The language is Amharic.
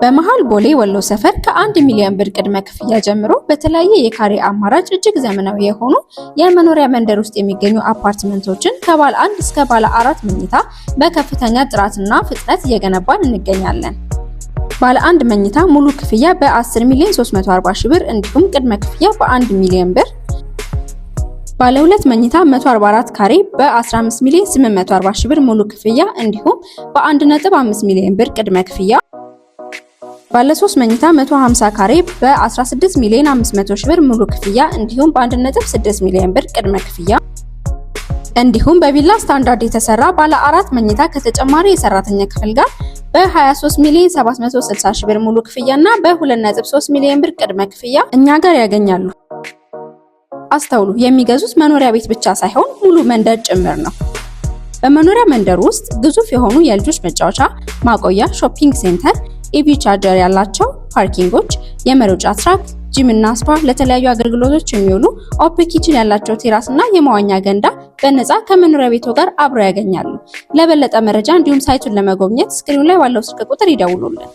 በመሃል ቦሌ ወሎ ሰፈር ከ1 ሚሊዮን ብር ቅድመ ክፍያ ጀምሮ በተለያየ የካሬ አማራጭ እጅግ ዘመናዊ የሆኑ የመኖሪያ መንደር ውስጥ የሚገኙ አፓርትመንቶችን ከባለ 1 እስከ ባለ 4 መኝታ በከፍተኛ ጥራትና ፍጥነት እየገነባን እንገኛለን። ባለ 1 መኝታ ሙሉ ክፍያ በ10 ሚሊዮን 340 ሺህ ብር እንዲሁም ቅድመ ክፍያ በ1 ሚሊዮን ብር። ባለ 2 መኝታ 144 ካሬ በ15 ሚሊዮን 840 ሺህ ብር ሙሉ ክፍያ እንዲሁም በ1.5 ሚሊዮን ብር ቅድመ ክፍያ። ባለ 3 መኝታ 150 ካሬ በ16 ሚሊዮን 500 ሺህ ብር ሙሉ ክፍያ እንዲሁም በ1.6 ሚሊዮን ብር ቅድመ ክፍያ። እንዲሁም በቪላ ስታንዳርድ የተሰራ ባለ 4 መኝታ ከተጨማሪ የሰራተኛ ክፍል ጋር በ23 ሚሊዮን 760 ሺህ ብር ሙሉ ክፍያና በ2.3 ሚሊዮን ብር ቅድመ ክፍያ እኛ ጋር ያገኛሉ። አስተውሉ፣ የሚገዙት መኖሪያ ቤት ብቻ ሳይሆን ሙሉ መንደር ጭምር ነው። በመኖሪያ መንደር ውስጥ ግዙፍ የሆኑ የልጆች መጫወቻ፣ ማቆያ፣ ሾፒንግ ሴንተር፣ ኢቪ ቻርጀር ያላቸው ፓርኪንጎች፣ የመሮጫ ትራክ፣ ጂም እና ስፓ፣ ለተለያዩ አገልግሎቶች የሚውሉ ኦፕን ኪችን ያላቸው ቴራስ እና የመዋኛ ገንዳ በነፃ ከመኖሪያ ቤቶ ጋር አብረው ያገኛሉ። ለበለጠ መረጃ እንዲሁም ሳይቱን ለመጎብኘት ስክሪኑ ላይ ባለው ስልክ ቁጥር ይደውሉልን።